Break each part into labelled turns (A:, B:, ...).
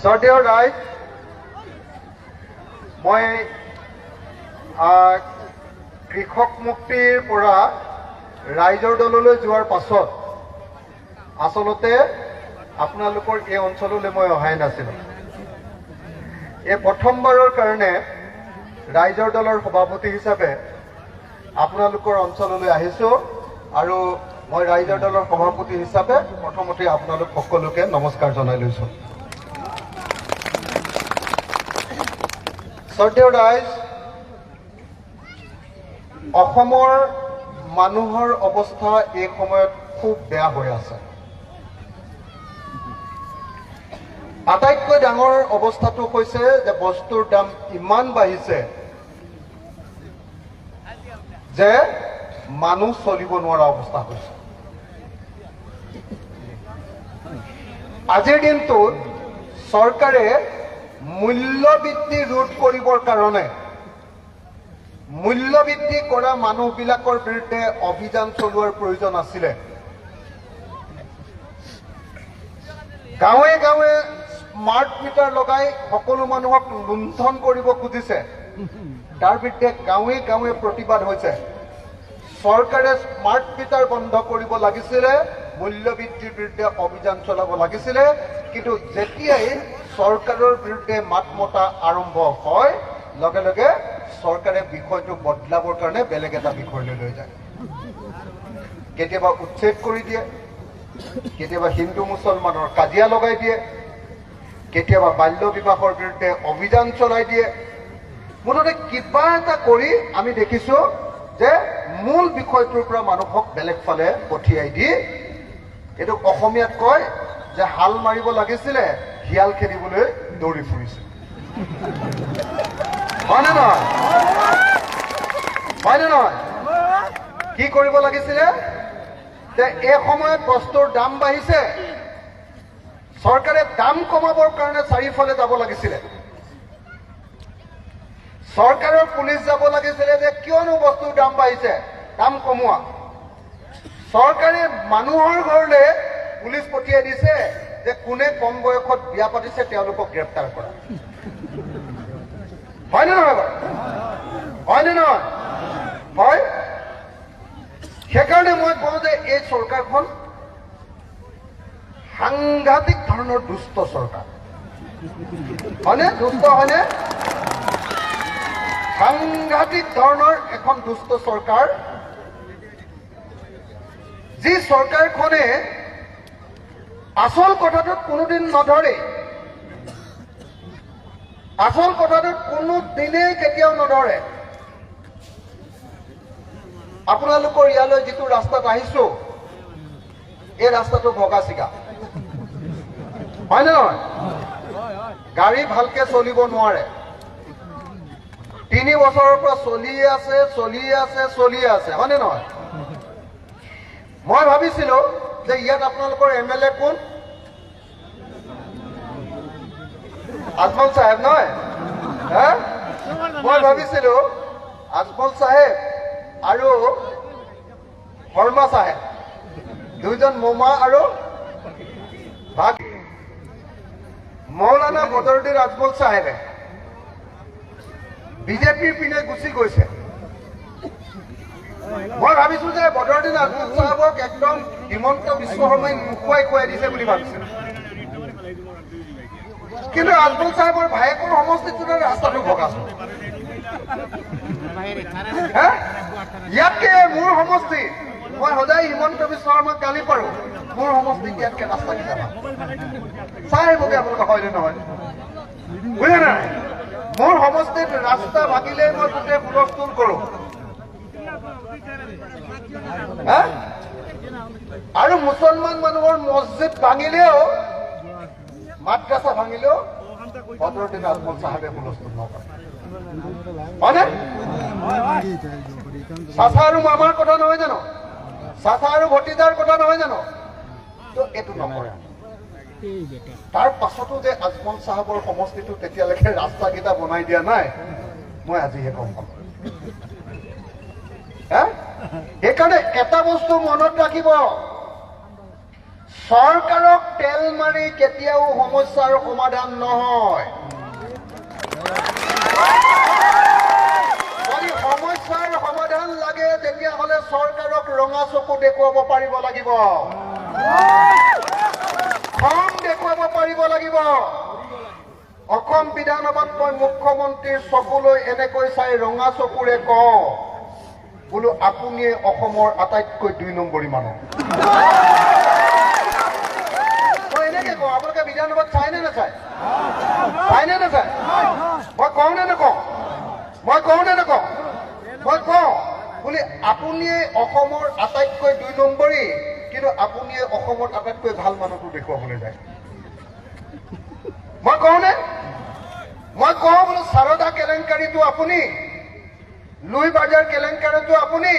A: শ্ৰদ্ধেয় ৰাইজ, মই কৃষক মুক্তিৰ পৰা ৰাইজৰ দললৈ যোৱাৰ পাছত আচলতে আপোনালোকৰ এই অঞ্চললৈ মই অহাই নাছিলোঁ। এই প্ৰথমবাৰৰ কাৰণে ৰাইজৰ দলৰ সভাপতি হিচাপে আপোনালোকৰ অঞ্চললৈ আহিছোঁ আৰু মই ৰাইজৰ দলৰ সভাপতি হিচাপে প্ৰথমতে আপোনালোক সকলোকে নমস্কাৰ জনাই লৈছোঁ। শ্ৰদ্ধেয় ৰাইজ, অসমৰ মানুহৰ অৱস্থা এই সময়ত খুব বেয়া হৈ আছে। আটাইতকৈ ডাঙৰ অৱস্থাটো হৈছে যে বস্তুৰ দাম ইমান বাঢ়িছে যে মানুহ চলিব নোৱাৰা অৱস্থা হৈছে। আজিৰ দিনটোত চৰকাৰে মূল্যবৃদ্ধি ৰোধ কৰিবৰ কাৰণে মূল্যবৃদ্ধি কৰা মানুহবিলাকৰ বিৰুদ্ধে অভিযান চলোৱাৰ প্ৰয়োজন আছিলে। গাঁৱে গাঁৱে স্মাৰ্ট মিটাৰ লগাই সকলো মানুহক লুণ্ঠন কৰিব খুজিছে। তাৰ বিৰুদ্ধে গাঁৱে গাঁৱে প্ৰতিবাদ হৈছে। চৰকাৰে স্মাৰ্ট মিটাৰ বন্ধ কৰিব লাগিছিলে, মূল্যবৃদ্ধিৰ বিৰুদ্ধে অভিযান চলাব লাগিছিলে, কিন্তু যেতিয়াই চৰকাৰৰ বিৰুদ্ধে মাত মতা আৰম্ভ হয় লগে লগে চৰকাৰে বিষয়টো বদলাবৰ কাৰণে বেলেগ এটা বিষয়লৈ লৈ যায়। কেতিয়াবা উচ্ছেদ কৰি দিয়ে, কেতিয়াবা হিন্দু মুছলমানৰ কাজিয়া লগাই দিয়ে, কেতিয়াবা বাল্য বিবাহৰ বিৰুদ্ধে অভিযান চলাই দিয়ে। মুঠতে কিবা এটা কৰি আমি দেখিছোঁ যে মূল বিষয়টোৰ পৰা মানুহক বেলেগ ফালে পঠিয়াই দি এইটো অসমীয়াত কয় যে হাল মাৰিব লাগিছিলে, শিয়াল খেদিবলৈ দৌৰি ফুৰিছে। হয়নে নহয়? হয়নে নহয়? কি কৰিব লাগিছিলে যে এই সময়ত বস্তুৰ দাম বাঢ়িছে, চৰকাৰে দাম কমাবৰ কাৰণে চাৰিওফালে যাব লাগিছিলে। চৰকাৰৰ পুলিচ যাব লাগিছিলে যে কিয়নো বস্তুৰ দাম বাঢ়িছে, দাম কমোৱা। চৰকাৰে মানুহৰ ঘৰলৈ পুলিচ পঠিয়াই দিছে যে কোনে কম বয়সত বিয়া পাতিছে তেওঁলোকক গ্ৰেপ্তাৰ কৰা। হয়নে নহয় বাৰু? হয়নে নহয়? হয়। সেইকাৰণে মই কওঁ যে এই চৰকাৰখন সাংঘাতিক ধৰণৰ দুষ্ট চৰকাৰ। হয়নে? দুষ্ট হয়নে? সাংঘাতিক ধৰণৰ এখন দুষ্ট চৰকাৰ, যি চৰকাৰখনে আচল কথাটোত কোনোদিন নধৰে। আচল কথাটোত কোনোদিনেই কেতিয়াও নধৰে। আপোনালোকৰ ইয়ালৈ যিটো ৰাস্তাত আহিছো, এই ৰাস্তাটো ভগা চিগা। হয়নে নহয়? গাড়ী ভালকে চলিব নোৱাৰে। 3 বছৰৰ পৰা চলিয়ে আছে। হয়নে নহয়? মই ভাবিছিলো যে ইয়াত আপোনালোকৰ MLA কোন? আজমল চাহেব নহয়? মই ভাবিছিলো আজমল চাহেব আৰু শৰ্মা চাহেব দুইজন মোমা আৰু ভাগ। মৌলানা বদৰুদ্দিন আজমল চাহেবে বিজেপিৰ পিনে গুচি গৈছে। মই ভাবিছো যে বদৰুদ্দিন আজমল চাহেবক একদম হিমন্ত বিশ্ব শৰ্মাই মুখুৱাই খুৱাই দিছে বুলি ভাবিছিলো, কিন্তু আজমল চাহেবৰ ভায়েকৰ সমষ্টিটোত ৰাস্তাটো ভগাইছো। ইয়াতকে মোৰ সমষ্টি, মই সদায় হিমন্ত বিশ্ব শৰ্মাক গালি পাৰো, মোৰ সমষ্টিত ইয়াতকে ৰাস্তা কেইটা চাই আহিবগে আপোনালোকে। হয়নে নহয়? বুজে নাই? মোৰ সমষ্টিত ৰাস্তা ভাগিলে মই গোটেই হুলস্থুল কৰো। আৰু মুছলমান মানুহৰ মছজিদ ভাঙিলেও, মাদ্ৰাছা ভাঙিলেও বদৰুদ্দিন আজমল চাহেবে হুলস্থুল নকৰে। হয়নে? চাচা আৰু মামাৰ কথা নহয় জানো? চাচা আৰু ভতিজাৰ কথা নহয় জানো? তো এইটো নকৰে। তাৰ পাছতো যে আজমল চাহাবৰ সমষ্টিটো তেতিয়ালৈকে ৰাস্তাকেইটা বনাই দিয়া নাই, মই আজিহে গম পাম। সেইকাৰণে এটা বস্তু মনত ৰাখিব, চৰকাৰক তেল মাৰি কেতিয়াও সমস্যাৰ সমাধান নহয়। যদি সমস্যাৰ সমাধান লাগে তেতিয়াহ'লে চৰকাৰক ৰঙা চকু দেখুৱাব পাৰিব লাগিব, খং দেখুৱাব পাৰিব লাগিব। অসম বিধানসভাত মই মুখ্যমন্ত্ৰীৰ চকুলৈ এনেকৈ চাই ৰঙা চকুৰে কওঁ, বোলো আপুনিয়ে অসমৰ আটাইতকৈ ২ নম্বৰী মানুহ। মই এনেকে কওঁ, আপোনালোকে বিধানসভাত চাইনে নাচায়? চাইনে নাচায়? মই কওঁ নে নকওঁ? মই কওঁ নে নকওঁ? মই কওঁ বোলে আপুনিয়ে অসমৰ আটাইতকৈ ২ নম্বৰী, কিন্তু আপুনিয়ে অসমত আটাইতকৈ ভাল মানুহটো দেখুৱাবলৈ যায়। মই কওঁ নে? মই কওঁ বোলো সাৰদা কেলেংকাৰীটো আপুনি, লুই বাজাৰ কেলেংকাৰীটো আপুনি,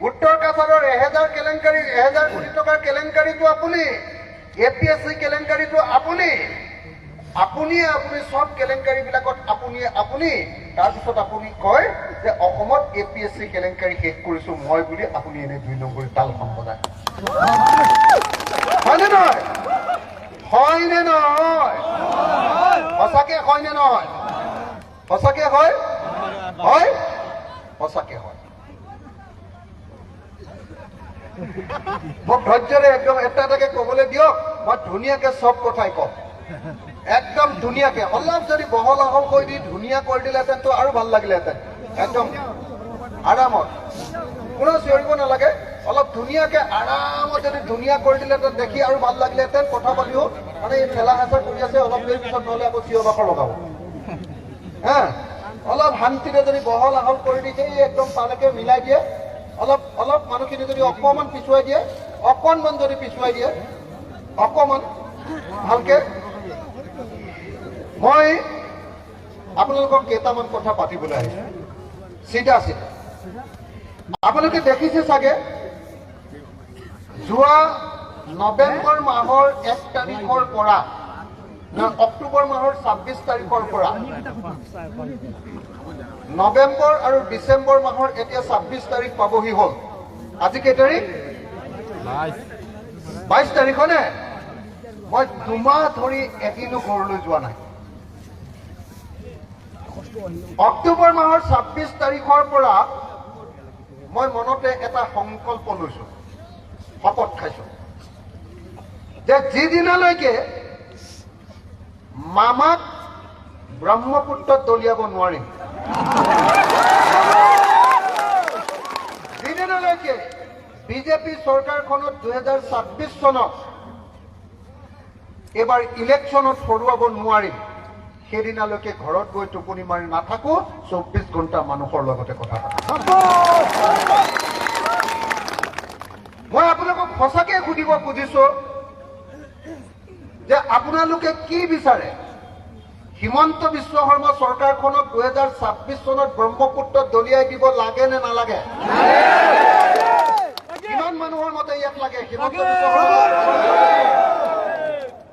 A: উত্তৰ কাছাৰৰ 1000 কেলেংকাৰী 1000 কোটি টকাৰ কেলেংকাৰীটো আপুনি, APSC কেলেংকাৰীটো আপুনি, আপুনিয়ে আপুনি সব কেলেংকাৰীবিলাকত আপুনি তাৰপিছত আপুনি কয় যে অসমত APSC কেলেংকাৰী শেষ কৰিছো মই বুলি আপুনি এনে ২ নম্বৰী তালখন বজায়। হয়নে নহয়? হয়নে নহয়? সঁচাকে হয়নে নহয়? সঁচাকে হয়? হয়? সঁচাকে হয়। মোক ধৈৰ্যৰে একদম এটা এটাকে ক'বলৈ দিয়ক, মই ধুনীয়াকে চব কথাই কম, একদম ধুনীয়াকে। অলপ যদি বহল আহল কৰি দি ধুনীয়া কৰি দিলেহেঁতেন তো আৰু ভাল লাগিলেহেঁতেন। একদম আৰামত, কোনো চিঞৰিব নালাগে, অলপ ধুনীয়াকে আৰামত যদি ধুনীয়া কৰি দিলেহেঁতেন দেখি আৰু ভাল লাগিলেহেঁতেন। কথা পাতিও মানে এই ঠেলা হেঁচা কৰি আছে, অলপ দেৰি পিছত নহ'লে আকৌ চিঞৰ বাখৰ লগাব। হা, অলপ শান্তিৰে যদি বহল আহল কৰি দি সেই একদম তালৈকে মিলাই দিয়ে, অলপ মানুহখিনি যদি অকণমান পিছুৱাই দিয়ে, অকণমান যদি পিছুৱাই দিয়ে, অকণমান ভালকে। মই আপোনালোকক কেইটামান কথা পাতিবলৈ আহিছো, চিধা চিধা। আপোনালোকে দেখিছে চাগে, যোৱা নৱেম্বৰ মাহৰ 1 তাৰিখৰ পৰা, অক্টোবৰ মাহৰ 26 তাৰিখৰ পৰা নৱেম্বৰ আৰু ডিচেম্বৰ মাহৰ এতিয়া 26 তাৰিখ পাবহি হ'ল। আজি কেই তাৰিখ? 22 তাৰিখনে? মই 2 মাহ ধৰি এদিনো ঘৰলৈ যোৱা নাই। অক্টোবৰ মাহৰ 26 তাৰিখৰ পৰা মই মনতে এটা সংকল্প লৈছো, শপত খাইছো যে যিদিনালৈকে মামাক ব্ৰহ্মপুত্ৰত দলিয়াব নোৱাৰিম, যিদিনালৈকে বিজেপি চৰকাৰখনত 2026 চনত এবাৰ ইলেকশ্যনত হৰুৱাব নোৱাৰিম, সেইদিনালৈকে ঘৰত গৈ টোপনি মাৰি নাথাকো, 24 ঘণ্টা মানুহৰ লগতে কথা পাতো। মই আপোনালোকক সঁচাকে সুধিব খুজিছো যে আপোনালোকে কি বিচাৰে? হিমন্ত বিশ্ব শৰ্মা চৰকাৰখনক 2026 চনত ব্ৰহ্মপুত্ৰত দলিয়াই দিব লাগে নে নালাগে? কিমান মানুহৰ মতে ইয়াত লাগে? হিমন্ত বিশ্ব শৰ্মা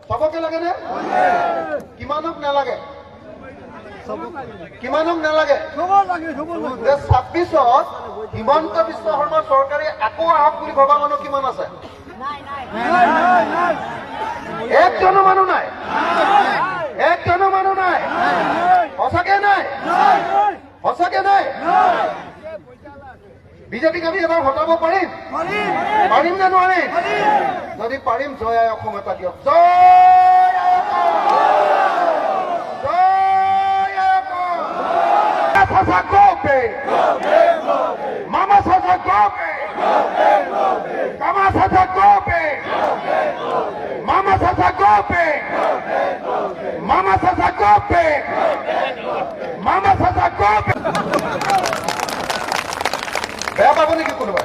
A: সবকে লাগে নে? কিমানক নালাগে? কিমানক নালাগে? 26ত হিমন্ত বিশ্ব শৰ্মা চৰকাৰে আকৌ আহক বুলি ভবা মানুহ কিমান আছে? একজনো মানুহ নাই, একজনো মানুহ নাই। সঁচাকে নাই? সঁচাকে নাই? বিজেপিক আমি এবাৰ হটাব পাৰিম? পাৰিম নে নোৱাৰিম? যদি পাৰিম, জয় আই অসম এটা দিয়ক। জয় আই অসম! জয় আই Assam! Sasa golpe! Mama Sasa golpe! Mama Sasa golpe! Mama Sasa golpe! Mama Sasa golpe! Mama Sasa golpe! বেয়া পাব নেকি কোনোবা?